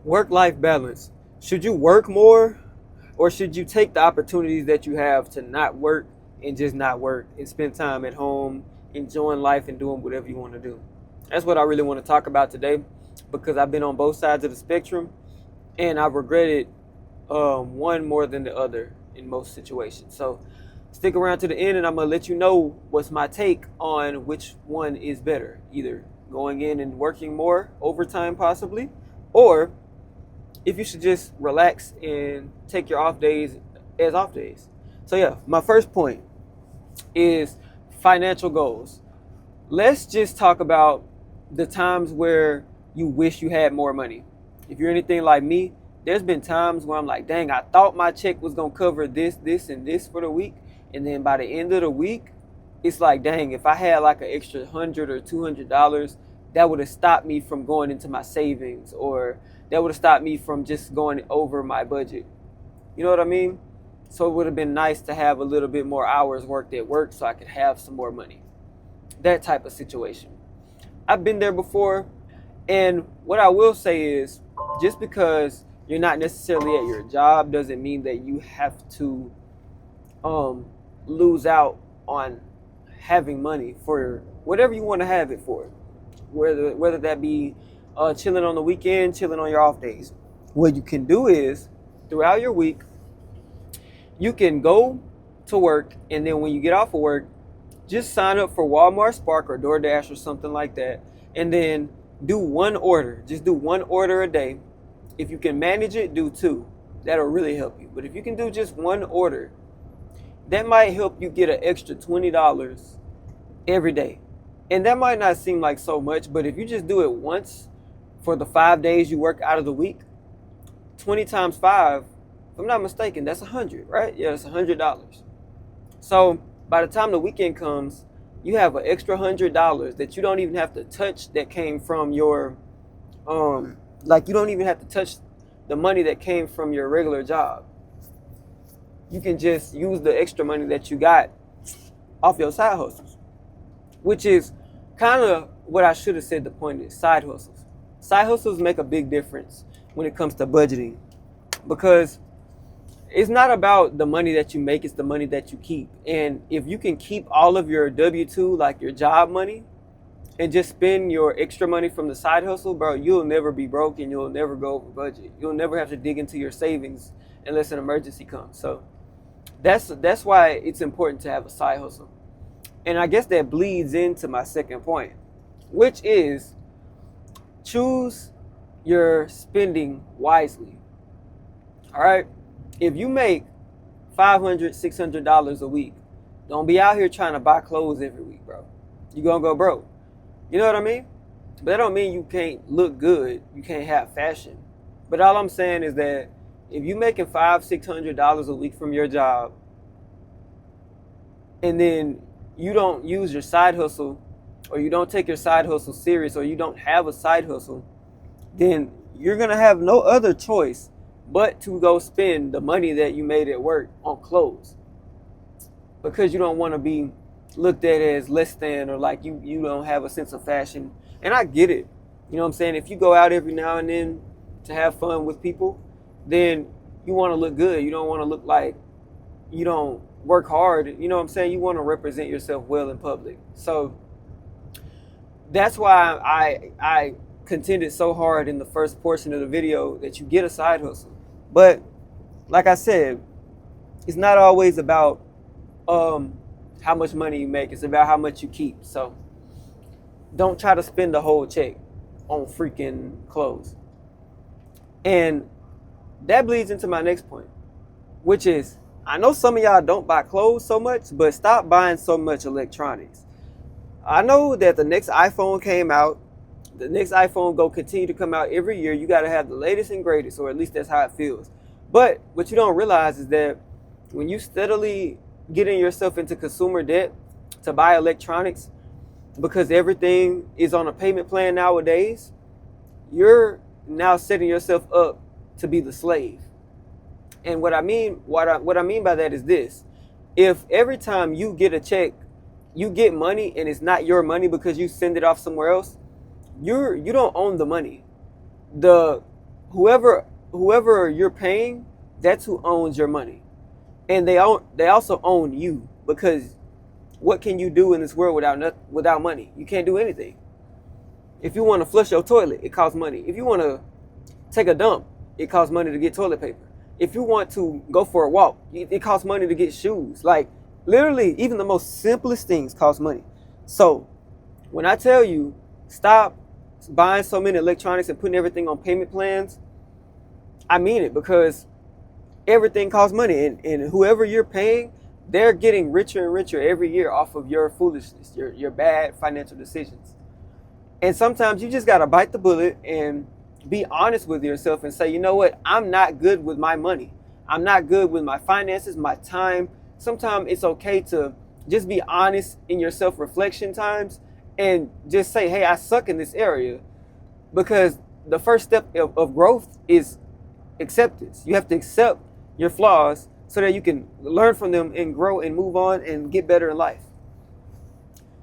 Work-life balance. Should you work more, or should you take the opportunities that you have to not work and just not work and spend time at home, enjoying life and doing whatever you want to do? That's what I really want to talk about today, because I've been on both sides of the spectrum and I've regretted one more than the other in most situations. So stick around to the end and I'm going to let you know what's my take on which one is better. Either going in and working more overtime possibly, or if you should just relax and take your off days as off days. So yeah, my first point is financial goals. Let's just talk about the times where you wish you had more money. If you're anything like me, there's been times where I'm like, dang, I thought my check was gonna cover this, and this for the week. And then by the end of the week, it's like, dang, if I had like an extra $100 or $200, that would have stopped me from going into my savings, or that would have stopped me from just going over my budget. You know what I mean? So it would have been nice to have a little bit more hours worked at work so I could have some more money. That type of situation. I've been there before. And what I will say is, just because you're not necessarily at your job doesn't mean that you have to lose out on having money for whatever you want to have it for. Whether that be chilling on the weekend, chilling on your off days. What you can do is, throughout your week, you can go to work, and then when you get off of work, just sign up for Walmart Spark or DoorDash or something like that, and then do one order. Just do one order a day. If you can manage it, do two. That'll really help you. But if you can do just one order, that might help you get an extra $20 every day. And that might not seem like so much, but if you just do it once for the 5 days you work out of the week, 20 times 5, if I'm not mistaken, that's 100, right? Yeah, that's $100. So by the time the weekend comes, you have an extra $100 that you don't even have to touch, that came from your, you don't even have to touch the money that came from your regular job. You can just use the extra money that you got off your side hustles, which is kind of what I should have said. The point is side hustles. Side hustles make a big difference when it comes to budgeting, because it's not about the money that you make, it's the money that you keep. And if you can keep all of your W-2, like your job money, and just spend your extra money from the side hustle, bro, you'll never be broke and you'll never go over budget. You'll never have to dig into your savings unless an emergency comes. So that's why it's important to have a side hustle. And I guess that bleeds into my second point, which is choose your spending wisely. All right? If you make $500, $600 a week, don't be out here trying to buy clothes every week, bro. You're going to go broke. You know what I mean? But that don't mean you can't look good. You can't have fashion. But all I'm saying is that if you're making $500, $600 a week from your job, and then you don't use your side hustle, or you don't take your side hustle serious, or you don't have a side hustle, then you're going to have no other choice but to go spend the money that you made at work on clothes, because you don't want to be looked at as less than, or like you don't have a sense of fashion. And I get it. You know what I'm saying? If you go out every now and then to have fun with people, then you want to look good. You don't want to look like you don't work hard. You know what I'm saying? You want to represent yourself well in public. So that's why I contended so hard in the first portion of the video that you get a side hustle. But like I said, it's not always about how much money you make. It's about how much you keep. So don't try to spend the whole check on freaking clothes. And that bleeds into my next point, which is, I know some of y'all don't buy clothes so much, but stop buying so much electronics. I know that the next iPhone came out. The next iPhone go continue to come out every year. You got to have the latest and greatest, or at least that's how it feels. But what you don't realize is that when you steadily getting yourself into consumer debt to buy electronics, because everything is on a payment plan nowadays, you're now setting yourself up to be the slave. And what I mean by that is this: if every time you get a check, you get money and it's not your money because you send it off somewhere else, you don't own the money. The whoever you're paying, that's who owns your money. And they also own you, because what can you do in this world without money? You can't do anything. If you want to flush your toilet, it costs money. If you want to take a dump, it costs money to get toilet paper. If you want to go for a walk, it costs money to get shoes. Like, literally, even the most simplest things cost money. So when I tell you, stop buying so many electronics and putting everything on payment plans, I mean it, because everything costs money. And whoever you're paying, they're getting richer and richer every year off of your foolishness, your bad financial decisions. And sometimes you just got to bite the bullet and be honest with yourself and say, you know what? I'm not good with my money. I'm not good with my finances, my time. Sometimes it's okay to just be honest in your self-reflection times and just say, hey, I suck in this area. Because the first step of growth is acceptance. You have to accept your flaws so that you can learn from them and grow and move on and get better in life.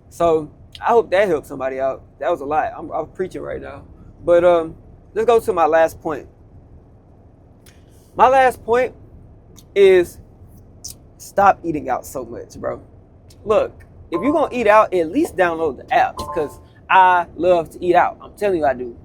So I hope that helped somebody out. That was a lot. I'm preaching right now. But let's go to my last point. My last point is stop eating out so much, bro. Look, if you're going to eat out, at least download the apps, because I love to eat out. I'm telling you I do.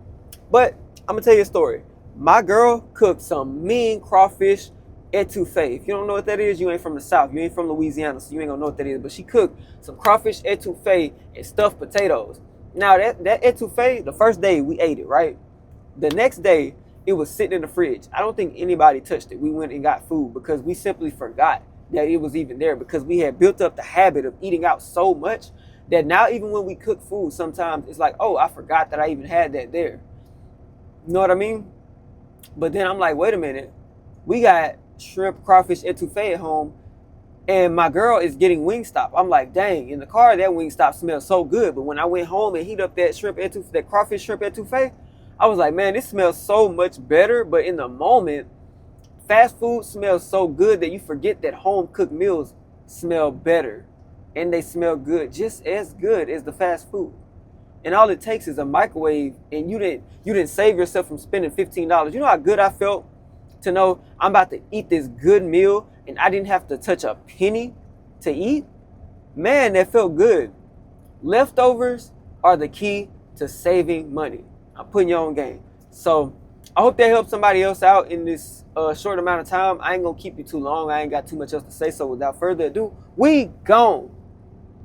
But I'm going to tell you a story. My girl cooked some mean crawfish etouffee. If you don't know what that is, you ain't from the South. You ain't from Louisiana, so you ain't going to know what that is. But she cooked some crawfish etouffee and stuffed potatoes. Now, that etouffee, the first day we ate it, right? The next day, it was sitting in the fridge. I don't think anybody touched it. We went and got food because we simply forgot that it was even there, because we had built up the habit of eating out so much that now even when we cook food, sometimes it's like, oh, I forgot that I even had that there. You know what I mean? But then I'm like, wait a minute. We got shrimp crawfish etouffee at home, and my girl is getting Wingstop. I'm like, dang, in the car, that Wingstop smells so good. But when I went home and heat up that crawfish shrimp etouffee, I was like, man, this smells so much better. But in the moment, fast food smells so good that you forget that home cooked meals smell better, and they smell good, just as good as the fast food. And all it takes is a microwave, and you didn't save yourself from spending $15. You know how good I felt to know I'm about to eat this good meal and I didn't have to touch a penny to eat? Man, that felt good. Leftovers are the key to saving money. I'm putting you on game. So I hope that helps somebody else out in this short amount of time. I ain't gonna keep you too long. I ain't got too much else to say. So without further ado, we gone.